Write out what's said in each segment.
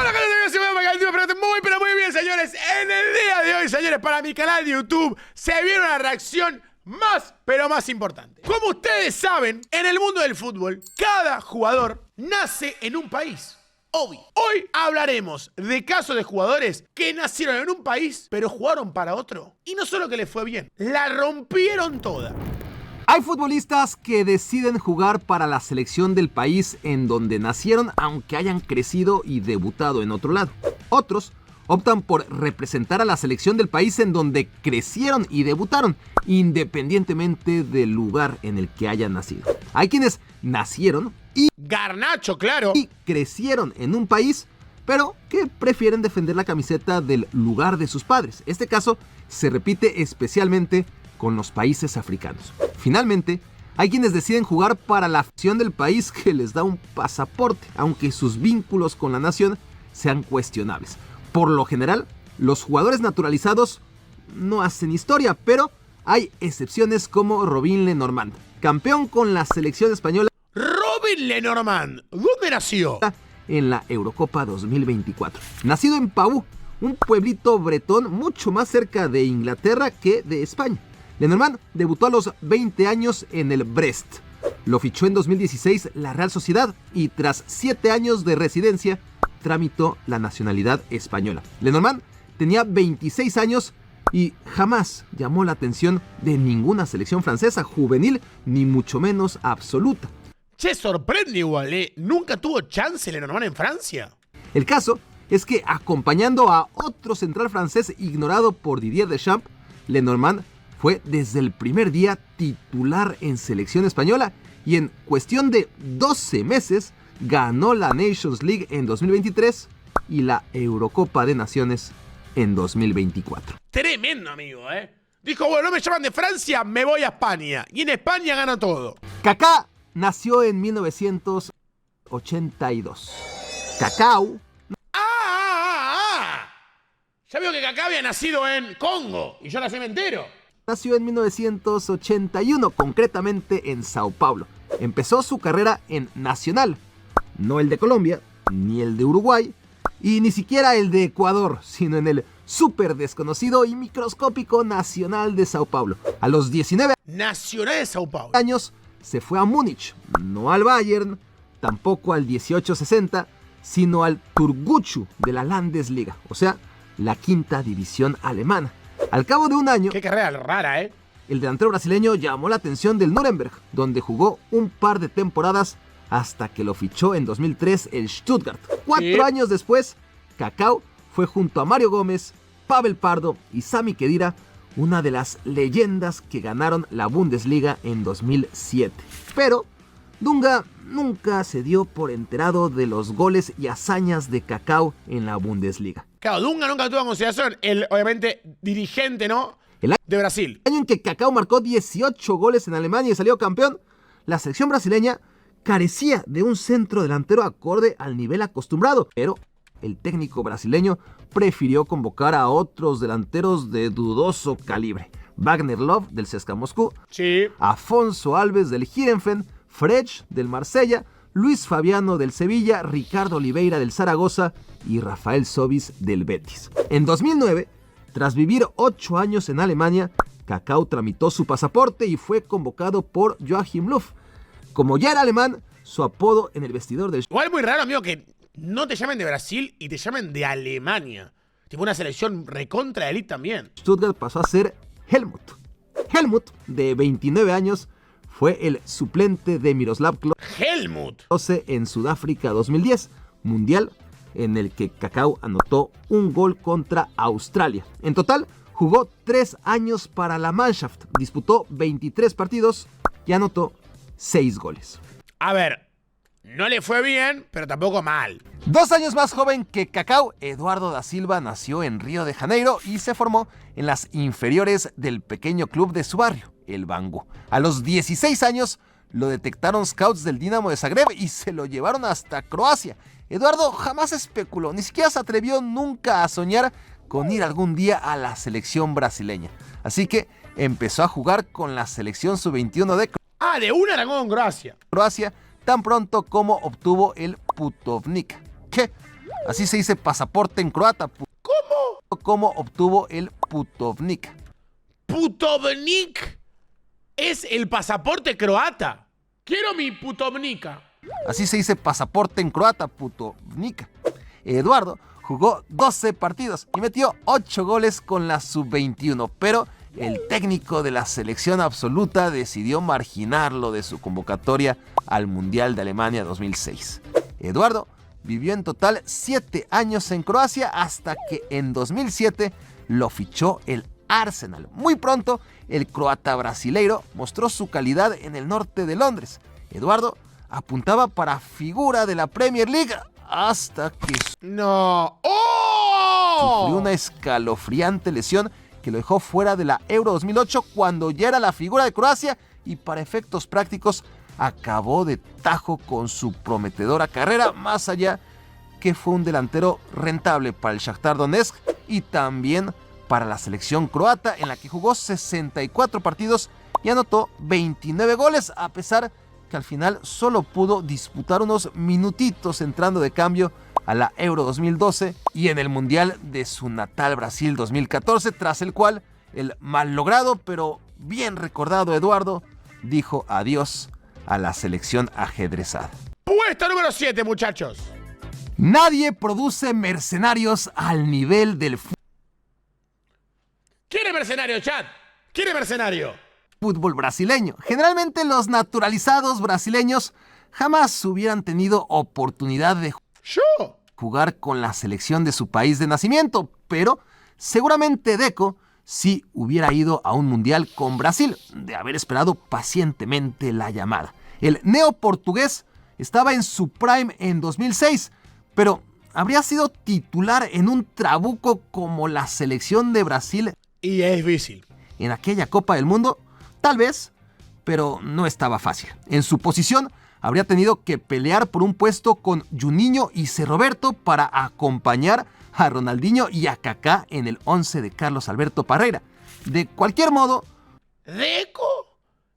Hola, ¿qué tal? Muy, pero muy bien, señores. En el día de hoy, señores, para mi canal de YouTube se viene una reacción más, pero más importante. Como ustedes saben, en el mundo del fútbol, cada jugador nace en un país. Obvio. Hoy hablaremos de casos de jugadores que nacieron en un país, pero jugaron para otro. Y no solo que les fue bien, la rompieron toda. Hay futbolistas que deciden jugar para la selección del país en donde nacieron, aunque hayan crecido y debutado en otro lado. Otros optan por representar a la selección del país en donde crecieron y debutaron, independientemente del lugar en el que hayan nacido. Hay quienes nacieron y Garnacho, claro. Y crecieron en un país, pero que prefieren defender la camiseta del lugar de sus padres. Este caso se repite especialmente con los países africanos. Finalmente, hay quienes deciden jugar para la afición del país que les da un pasaporte, aunque sus vínculos con la nación sean cuestionables. Por lo general, los jugadores naturalizados no hacen historia, pero hay excepciones como Robin Lenormand, campeón con la selección española. Robin Lenormand, ¿dónde nació? En la Eurocopa 2024. Nacido en Pau, un pueblito bretón mucho más cerca de Inglaterra que de España. Lenormand debutó a los 20 años en el Brest. Lo fichó en 2016 la Real Sociedad y tras 7 años de residencia tramitó la nacionalidad española. Lenormand tenía 26 años y jamás llamó la atención de ninguna selección francesa juvenil, ni mucho menos absoluta. Che, sorprende igual, ¿eh? ¿Nunca tuvo chance Lenormand en Francia? El caso es que acompañando a otro central francés ignorado por Didier Deschamps, Lenormand fue desde el primer día titular en selección española y en cuestión de 12 meses ganó la Nations League en 2023 y la Eurocopa de Naciones en 2024. Tremendo, amigo, ¿eh? Dijo, bueno, no me llaman de Francia, me voy a España. Y en España gana todo. Kaká nació en 1982. Cacao. Ya veo que Kaká había nacido en Congo y yo nací en entero. Nació en 1981, concretamente en Sao Paulo. Empezó su carrera en Nacional, no el de Colombia, ni el de Uruguay, y ni siquiera el de Ecuador, sino en el súper desconocido y microscópico Nacional de Sao Paulo. A los 19 Nacional de Sao Paulo. años se fue a Múnich, no al Bayern, tampoco al 1860, sino al Turguchu de la Landesliga, o sea, la quinta división alemana. Al cabo de un año, Qué carrera rara, ¿eh? el delantero brasileño llamó la atención del Nuremberg, donde jugó un par de temporadas hasta que lo fichó en 2003 el Stuttgart. 4 años después, Kaká fue junto a Mario Gómez, Pavel Pardo y Sami Khedira una de las leyendas que ganaron la Bundesliga en 2007. Pero Dunga nunca se dio por enterado de los goles y hazañas de Kaká en la Bundesliga. Claro, Dunga nunca tuvo en consideración el, obviamente, dirigente, ¿no? De Brasil. El año en que Kaká marcó 18 goles en Alemania y salió campeón, la selección brasileña carecía de un centro delantero acorde al nivel acostumbrado, pero el técnico brasileño prefirió convocar a otros delanteros de dudoso calibre. Wagner Love del CSKA Moscú, Sí. Afonso Alves del Heerenveen, Frech del Marsella, Luis Fabiano del Sevilla, Ricardo Oliveira del Zaragoza y Rafael Sobis del Betis. En 2009, tras vivir 8 años en Alemania, Kaká tramitó su pasaporte y fue convocado por Joachim Löw. Como ya era alemán, su apodo en el vestidor del Igual muy raro, amigo, que no te llamen de Brasil y te llamen de Alemania. Tipo una selección recontra elite también. Stuttgart pasó a ser Helmut. Helmut, de 29 años, fue el suplente de Miroslav Helmut. Klose en Sudáfrica 2010, mundial en el que Kaká anotó un gol contra Australia. En total, jugó 3 años para la Mannschaft, disputó 23 partidos y anotó 6 goles. A ver, no le fue bien, pero tampoco mal. 2 años más joven que Kaká, Eduardo da Silva nació en Río de Janeiro y se formó en las inferiores del pequeño club de su barrio, el Bangu. A los 16 años lo detectaron scouts del Dinamo de Zagreb y se lo llevaron hasta Croacia. Eduardo jamás especuló, ni siquiera se atrevió nunca a soñar con ir algún día a la selección brasileña. Así que empezó a jugar con la selección sub-21 de De una arrancó con Croacia. Croacia tan pronto como obtuvo el Putovnik, que Así se dice pasaporte en croata. ¿Cómo obtuvo el putovnik? Putovnik es el pasaporte croata. Quiero mi putovnika. Así se dice pasaporte en croata, putovnik. Eduardo jugó 12 partidos y metió 8 goles con la sub-21, pero el técnico de la selección absoluta decidió marginarlo de su convocatoria al Mundial de Alemania 2006. Eduardo vivió en total 7 años en Croacia hasta que en 2007 lo fichó el Arsenal. Muy pronto, el croata brasileiro mostró su calidad en el norte de Londres. Eduardo apuntaba para figura de la Premier League hasta que ¡No! ¡Oh! sufrió una escalofriante lesión que lo dejó fuera de la Euro 2008 cuando ya era la figura de Croacia y para efectos prácticos acabó de tajo con su prometedora carrera, más allá que fue un delantero rentable para el Shakhtar Donetsk y también para la selección croata, en la que jugó 64 partidos y anotó 29 goles, a pesar que al final solo pudo disputar unos minutitos entrando de cambio a la Euro 2012 y en el Mundial de su natal Brasil 2014, tras el cual el mal logrado pero bien recordado Eduardo dijo adiós a la selección ajedrezada. Puesto número 7, muchachos. Nadie produce mercenarios al nivel del ¿Quién es mercenario, chat? ¿Quién es mercenario? fútbol brasileño. Generalmente los naturalizados brasileños jamás hubieran tenido oportunidad de ¿Yo? jugar con la selección de su país de nacimiento, pero seguramente Deco sí hubiera ido a un mundial con Brasil, de haber esperado pacientemente la llamada. El neoportugués estaba en su prime en 2006, pero habría sido titular en un trabuco como la selección de Brasil Y es difícil. en aquella Copa del Mundo, tal vez, pero no estaba fácil. En su posición habría tenido que pelear por un puesto con Juninho y C. Roberto para acompañar a Ronaldinho y a Kaká en el 11 de Carlos Alberto Parreira. De cualquier modo, ¿Deco?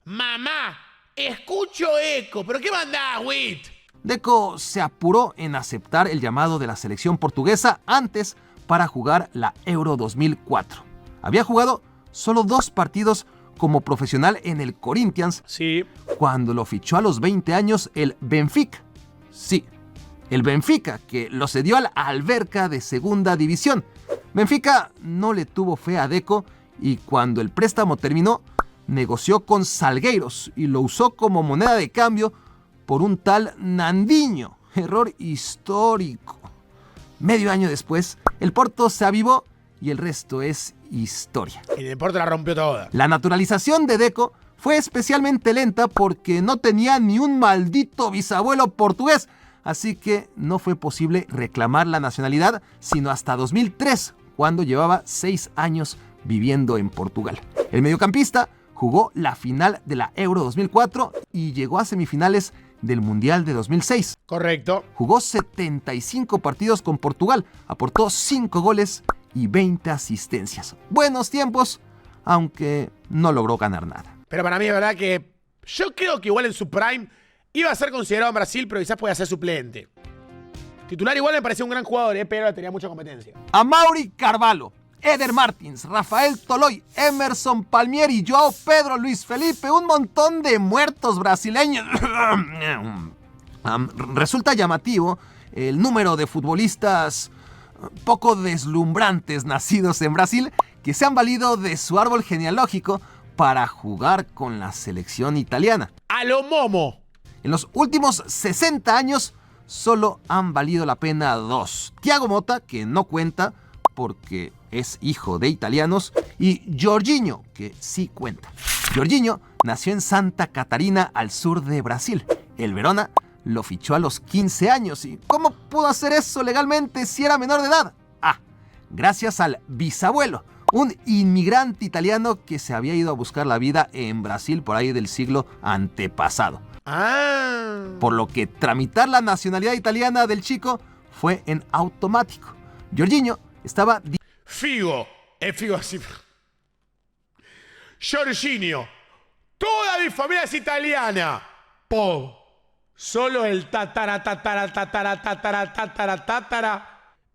Mamá, escucho eco. ¿Pero qué mandás, Wit? Deco se apuró en aceptar el llamado de la selección portuguesa antes para jugar la Euro 2004. Había jugado solo 2 partidos como profesional en el Corinthians Sí. cuando lo fichó a los 20 años el Benfica. Sí, el Benfica, que lo cedió al Alverca de segunda división. Benfica no le tuvo fe a Deco y cuando el préstamo terminó, negoció con Salgueiros y lo usó como moneda de cambio por un tal Nandinho. Error histórico. Medio año después, el Porto se avivó y el resto es historia. Y el deporte la rompió toda. La naturalización de Deco fue especialmente lenta porque no tenía ni un maldito bisabuelo portugués, así que no fue posible reclamar la nacionalidad sino hasta 2003, cuando llevaba 6 años viviendo en Portugal. El mediocampista jugó la final de la Euro 2004 y llegó a semifinales del Mundial de 2006. Correcto. Jugó 75 partidos con Portugal, aportó 5 goles y 20 asistencias. Buenos tiempos, aunque no logró ganar nada. Pero para mí es verdad que yo creo que igual en su prime iba a ser considerado en Brasil, pero quizás podía ser suplente. Titular igual me parecía un gran jugador, pero tenía mucha competencia. Amaury Carvalho, Eder Martins, Rafael Toloi, Emerson Palmieri, Joao Pedro, Luis Felipe, un montón de muertos brasileños. Resulta llamativo el número de futbolistas poco deslumbrantes nacidos en Brasil que se han valido de su árbol genealógico para jugar con la selección italiana. A lo Momo. En los últimos 60 años solo han valido la pena 2. Thiago Motta, que no cuenta porque es hijo de italianos, y Jorginho, que sí cuenta. Jorginho nació en Santa Catarina, al sur de Brasil. El Verona lo fichó a los 15 años. ¿Y cómo pudo hacer eso legalmente si era menor de edad? Ah, gracias al bisabuelo, un inmigrante italiano que se había ido a buscar la vida en Brasil por ahí del siglo antepasado. Por lo que tramitar la nacionalidad italiana del chico fue en automático. Jorginho estaba... Figo. Es Figo así. Jorginho. Toda mi familia es italiana. Po. Solo el tatara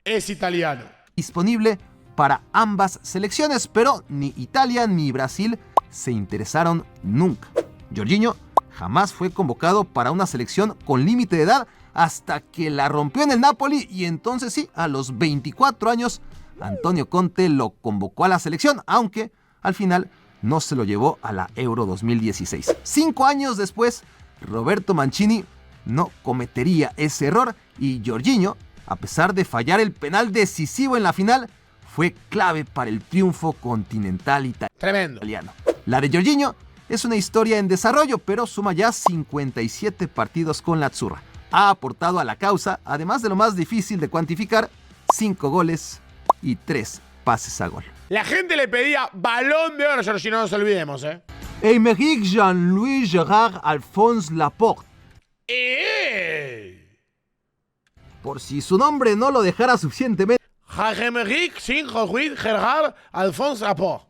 es italiano. Disponible para ambas selecciones, pero ni Italia ni Brasil se interesaron nunca. Jorginho jamás fue convocado para una selección con límite de edad hasta que la rompió en el Napoli y entonces sí, a los 24 años, Antonio Conte lo convocó a la selección, aunque al final no se lo llevó a la Euro 2016. 5 años después, Roberto Mancini no cometería ese error y Jorginho, a pesar de fallar el penal decisivo en la final, fue clave para el triunfo continental italiano. La de Jorginho es una historia en desarrollo, pero suma ya 57 partidos con la Azzurra. Ha aportado a la causa, además de lo más difícil de cuantificar, 5 goles y 3 pases a gol. La gente le pedía balón de oro, Jorginho, no nos olvidemos, Aymeric Jean-Louis Gérard Alphonse Laporte. Por si su nombre no lo dejara suficientemente Aymeric Jean-Louis Gérard Alphonse Laporte.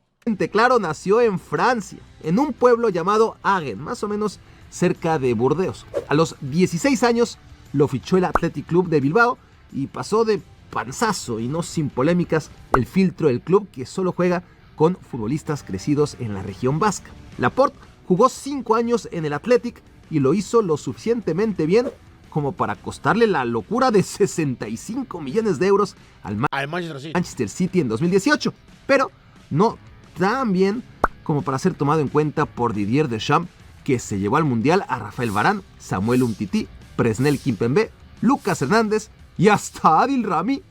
Claro, nació en Francia, en un pueblo llamado Hagen, más o menos cerca de Burdeos. A los 16 años lo fichó el Athletic Club de Bilbao y pasó de panzazo y no sin polémicas el filtro del club, que solo juega con futbolistas crecidos en la región vasca. Laporte jugó 5 años en el Athletic y lo hizo lo suficientemente bien como para costarle la locura de 65 millones de euros al Manchester City en 2018, pero no tan bien como para ser tomado en cuenta por Didier Deschamps, que se llevó al Mundial a Rafael Varane, Samuel Umtiti, Presnel Kimpembe, Lucas Hernández y hasta Adil Rami.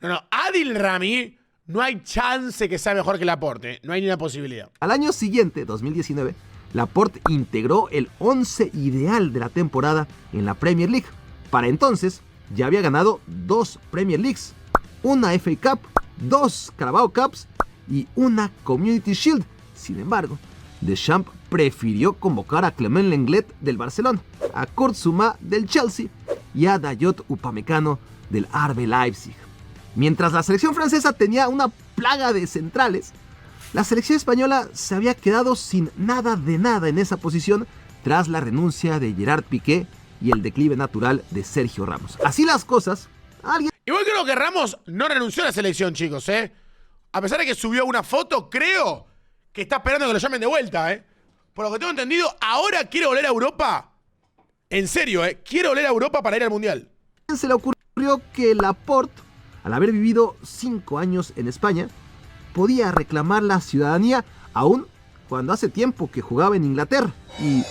No, Adil Rami no hay chance que sea mejor que Laporte, no hay ni una posibilidad. Al año siguiente, 2019, Laporte integró el 11 ideal de la temporada en la Premier League. Para entonces, ya había ganado 2 Premier Leagues, una FA Cup, 2 Carabao Cups y una Community Shield. Sin embargo, Deschamps prefirió convocar a Clement Lenglet del Barcelona, a Kurt Zouma del Chelsea y a Dayot Upamecano del RB Leipzig. Mientras la selección francesa tenía una plaga de centrales, la selección española se había quedado sin nada de nada en esa posición tras la renuncia de Gerard Piqué y el declive natural de Sergio Ramos. Así las cosas, alguien... Igual creo que Ramos no renunció a la selección, chicos, A pesar de que subió una foto, creo que está esperando que lo llamen de vuelta, Por lo que tengo entendido, ahora quiere volver a Europa. En serio, quiere volver a Europa para ir al Mundial. Se le ocurrió que Laporte, al haber vivido 5 años en España, podía reclamar la ciudadanía aún cuando hace tiempo que jugaba en Inglaterra. Y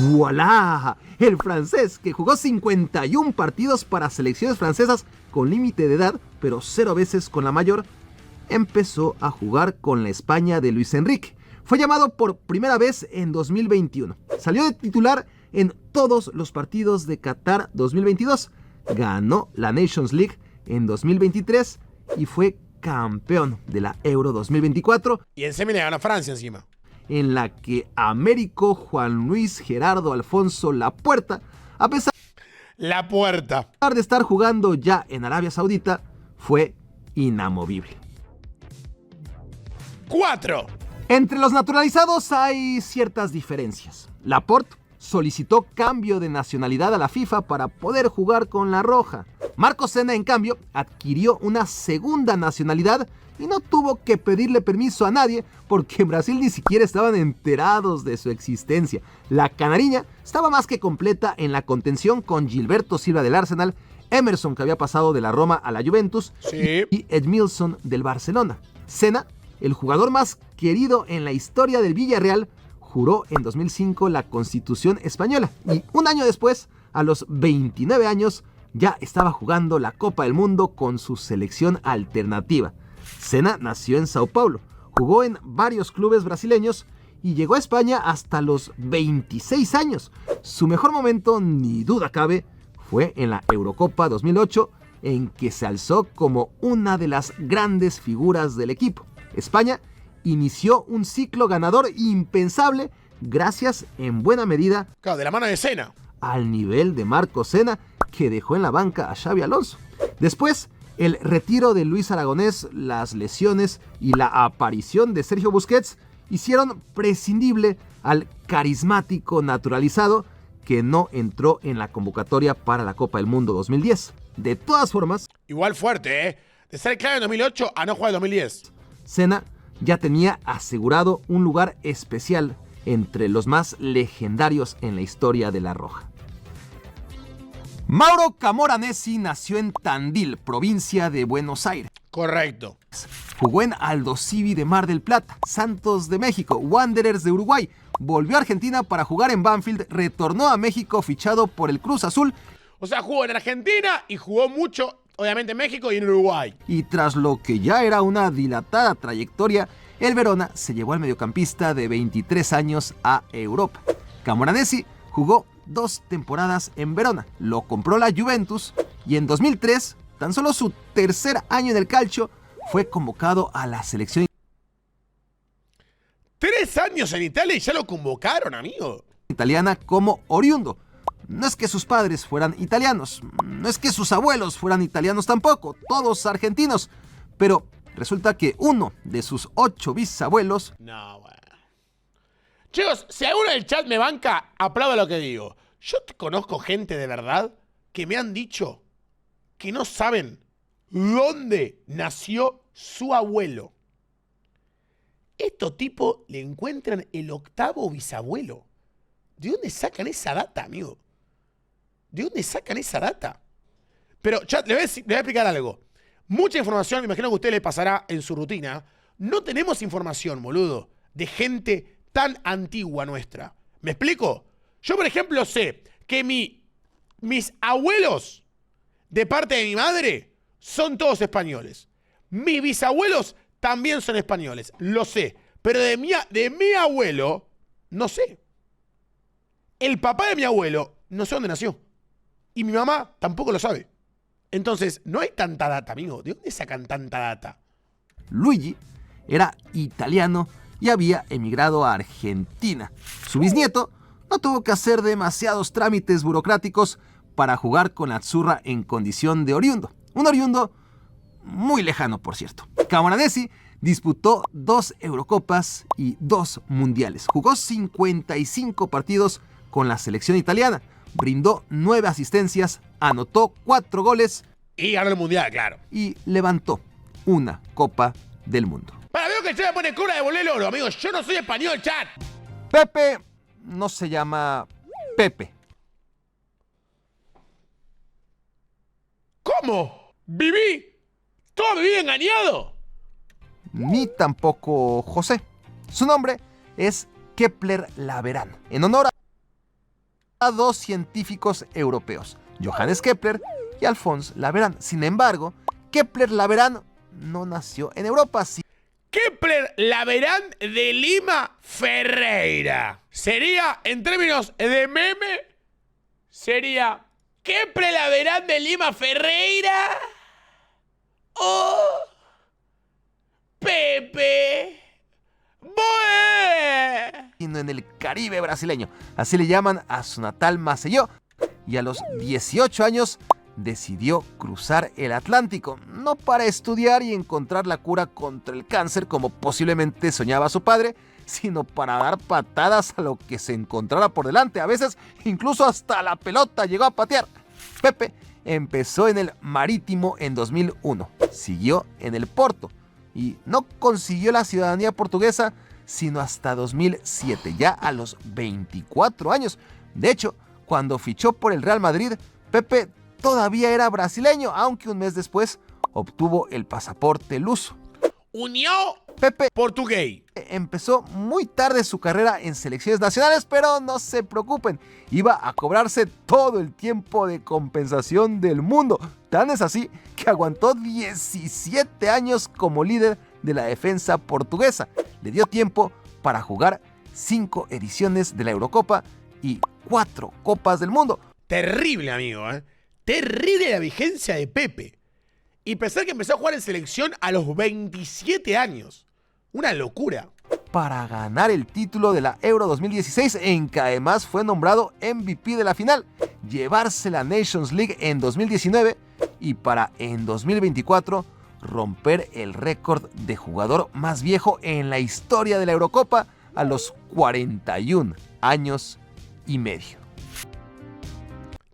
¡voilá! El francés, que jugó 51 partidos para selecciones francesas con límite de edad, pero 0 veces con la mayor, empezó a jugar con la España de Luis Enrique. Fue llamado por primera vez en 2021. Salió de titular en todos los partidos de Qatar 2022. Ganó la Nations League en 2023 y fue campeón de la Euro 2024. Y en semi le ganó a Francia encima. En la que Américo Juan Luis Gerardo Alfonso Lapuerta, a pesar de estar jugando ya en Arabia Saudita, fue inamovible. 4. Entre los naturalizados hay ciertas diferencias. Laporte solicitó cambio de nacionalidad a la FIFA para poder jugar con la roja. Marco Senna, en cambio, adquirió una segunda nacionalidad y no tuvo que pedirle permiso a nadie porque en Brasil ni siquiera estaban enterados de su existencia. La canariña estaba más que completa en la contención con Gilberto Silva del Arsenal, Emerson, que había pasado de la Roma a la Juventus, y Edmilson del Barcelona. Senna, el jugador más querido en la historia del Villarreal, juró en 2005 la Constitución española y un año después, a los 29 años, ya estaba jugando la Copa del Mundo con su selección alternativa. Senna nació en Sao Paulo, jugó en varios clubes brasileños y llegó a España hasta los 26 años. Su mejor momento, ni duda cabe, fue en la Eurocopa 2008, en que se alzó como una de las grandes figuras del equipo. España inició un ciclo ganador impensable gracias en buena medida, claro, de la mano de Senna, al nivel de Marco Senna, que dejó en la banca a Xabi Alonso. Después, el retiro de Luis Aragonés, las lesiones y la aparición de Sergio Busquets hicieron prescindible al carismático naturalizado que no entró en la convocatoria para la Copa del Mundo 2010. De todas formas, igual fuerte, ¿eh? De ser clave en 2008 a no jugar en 2010. Senna ya tenía asegurado un lugar especial entre los más legendarios en la historia de La Roja. Mauro Camoranesi nació en Tandil, provincia de Buenos Aires. Correcto. Jugó en Aldosivi de Mar del Plata, Santos de México, Wanderers de Uruguay. Volvió a Argentina para jugar en Banfield, retornó a México fichado por el Cruz Azul. O sea, jugó en Argentina y jugó mucho, obviamente en México y en Uruguay. Y tras lo que ya era una dilatada trayectoria, el Verona se llevó al mediocampista de 23 años a Europa. Camoranesi jugó 2 temporadas en Verona, lo compró la Juventus y en 2003, tan solo su tercer año en el calcio, fue convocado a la selección 3 años en Italia y ya lo convocaron, amigo. Italiana como oriundo. No es que sus padres fueran italianos, no es que sus abuelos fueran italianos tampoco, todos argentinos, pero resulta que uno de sus 8 bisabuelos... No, bueno. Chicos, si alguno del chat me banca, aplaudo lo que digo. Yo conozco gente de verdad que me han dicho que no saben dónde nació su abuelo. Estos tipos le encuentran el 8º bisabuelo. ¿De dónde sacan esa data, amigo? ¿De dónde sacan esa data? Pero, chat, les voy a explicar algo. Mucha información, me imagino que a usted le pasará en su rutina. No tenemos información, boludo, de gente tan antigua nuestra. ¿Me explico? Yo, por ejemplo, sé que mis abuelos, de parte de mi madre, son todos españoles. Mis bisabuelos también son españoles, lo sé. Pero de mi abuelo, no sé. El papá de mi abuelo, no sé dónde nació. Y mi mamá tampoco lo sabe. Entonces, no hay tanta data, amigo. ¿De dónde sacan tanta data? Luigi era italiano y había emigrado a Argentina. Su bisnieto no tuvo que hacer demasiados trámites burocráticos para jugar con la Azzurra en condición de oriundo. Un oriundo muy lejano, por cierto. Camoranesi disputó 2 Eurocopas y 2 Mundiales. Jugó 55 partidos con la selección italiana. Brindó 9 asistencias, anotó 4 goles. Y ganó el Mundial, claro. Y levantó una Copa del Mundo. Para, veo que el chat me pone cola de volver el oro, amigos. Yo no soy español, chat. Pepe no se llama Pepe. ¿Cómo? ¿Toda mi vida engañado? Ni tampoco José. Su nombre es Kepler-Laverán, en honor a 2 científicos europeos, Johannes Kepler y Alphonse Laverán. Sin embargo, Kepler-Laverán no nació en Europa. Kepler-Laverán de Lima Ferreira. Sería, en términos de meme, sería Kepler-Laverán de Lima Ferreira o Pepe Boe. En el Caribe brasileño, así le llaman a su natal Maceió, y a los 18 años decidió cruzar el Atlántico, no para estudiar y encontrar la cura contra el cáncer como posiblemente soñaba su padre, sino para dar patadas a lo que se encontrara por delante. A veces incluso hasta la pelota llegó a patear. Pepe empezó en el Marítimo en 2001, siguió en el Porto y no consiguió la ciudadanía portuguesa sino hasta 2007, ya a los 24 años. De hecho, cuando fichó por el Real Madrid, Pepe todavía era brasileño, aunque un mes después obtuvo el pasaporte luso. Unió Pepe portugués. Empezó muy tarde su carrera en selecciones nacionales, pero no se preocupen, iba a cobrarse todo el tiempo de compensación del mundo. Tan es así que aguantó 17 años como líder de la defensa portuguesa. Le dio tiempo para jugar 5 ediciones de la Eurocopa y 4 Copas del Mundo. Terrible, amigo, ¿eh? Terrible la vigencia de Pepe. Y pensar que empezó a jugar en selección a los 27 años. Una locura. Para ganar el título de la Euro 2016, en que además fue nombrado MVP de la final, llevarse la Nations League en 2019 y para en 2024 romper el récord de jugador más viejo en la historia de la Eurocopa a los 41 años y medio.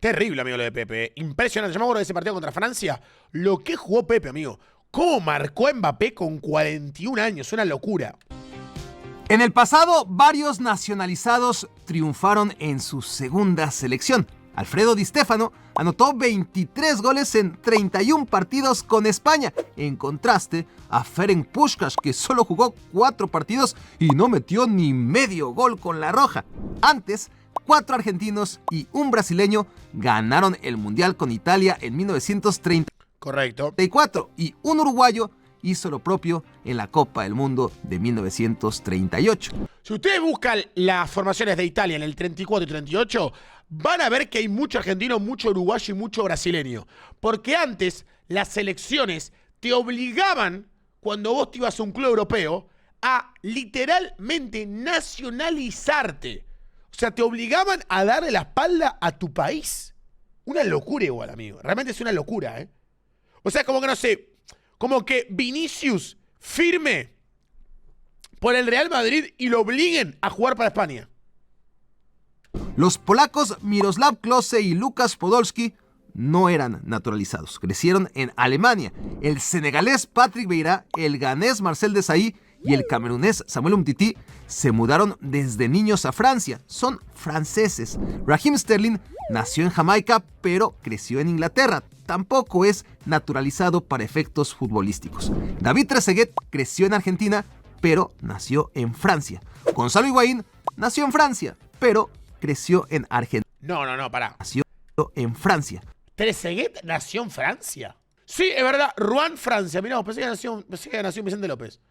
Terrible, amigo, lo de Pepe. Impresionante. Yo me acuerdo de ese partido contra Francia. Lo que jugó Pepe, amigo. ¿Cómo marcó a Mbappé con 41 años? Una locura. En el pasado, varios nacionalizados triunfaron en su segunda selección. Alfredo Di Stéfano anotó 23 goles en 31 partidos con España, en contraste a Ferenc Puskás, que solo jugó 4 partidos y no metió ni medio gol con la roja. Antes, 4 argentinos y un brasileño ganaron el Mundial con Italia en 1934. Correcto. Y un uruguayo hizo lo propio en la Copa del Mundo de 1938. Si ustedes buscan las formaciones de Italia en el 34 y 38, van a ver que hay mucho argentino, mucho uruguayo y mucho brasileño. Porque antes las selecciones te obligaban, cuando vos te ibas a un club europeo, a literalmente nacionalizarte. O sea, te obligaban a darle la espalda a tu país. Una locura igual, amigo. Realmente es una locura, ¿eh? O sea, como que no sé, como que Vinicius firme por el Real Madrid y lo obliguen a jugar para España. Los polacos Miroslav Klose y Lukas Podolski no eran naturalizados. Crecieron en Alemania. El senegalés Patrick Vieira, el ganés Marcel Desailly y el camerunés Samuel Umtiti se mudaron desde niños a Francia. Son franceses. Raheem Sterling nació en Jamaica, pero creció en Inglaterra. Tampoco es naturalizado para efectos futbolísticos. David Trezeguet creció en Argentina, pero nació en Francia. Gonzalo Higuaín nació en Francia, pero creció en Argentina. No, pará. Nació en Francia. ¿Trezeguet nació en Francia? Sí, es verdad. Rouen, Francia. Mirá, pensé que nació en Vicente López.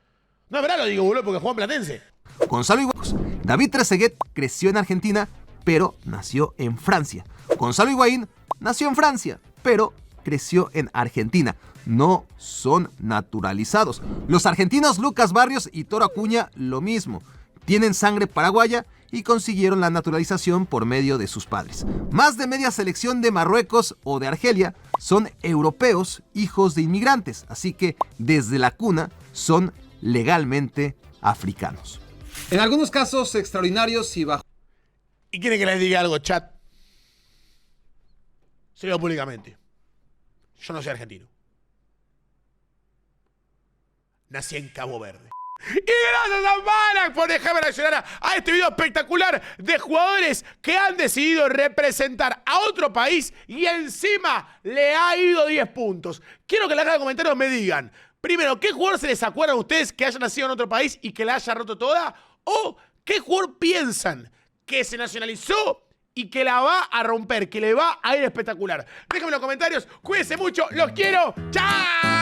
No, es verdad, lo digo, boludo, porque Juan Platense. Gonzalo Higuaín. David Trezeguet creció en Argentina, pero nació en Francia. Gonzalo Higuaín nació en Francia, pero creció en Argentina. No son naturalizados. Los argentinos Lucas Barrios y Toro Acuña, lo mismo. Tienen sangre paraguaya y consiguieron la naturalización por medio de sus padres. Más de media selección de Marruecos o de Argelia son europeos, hijos de inmigrantes, así que desde la cuna son legalmente africanos. En algunos casos extraordinarios y bajo... ¿Y quieren que les diga algo, chat? Se lo digo públicamente. Yo no soy argentino. Nací en Cabo Verde. Y gracias a Manac por dejarme reaccionar a este video espectacular de jugadores que han decidido representar a otro país y encima le ha ido 10 puntos. Quiero que en la caja de comentarios me digan, primero, ¿qué jugador se les acuerda a ustedes que haya nacido en otro país y que la haya roto toda? ¿O qué jugador piensan que se nacionalizó y que la va a romper, que le va a ir espectacular? Déjenme en los comentarios, cuídense mucho, los quiero, ¡chao!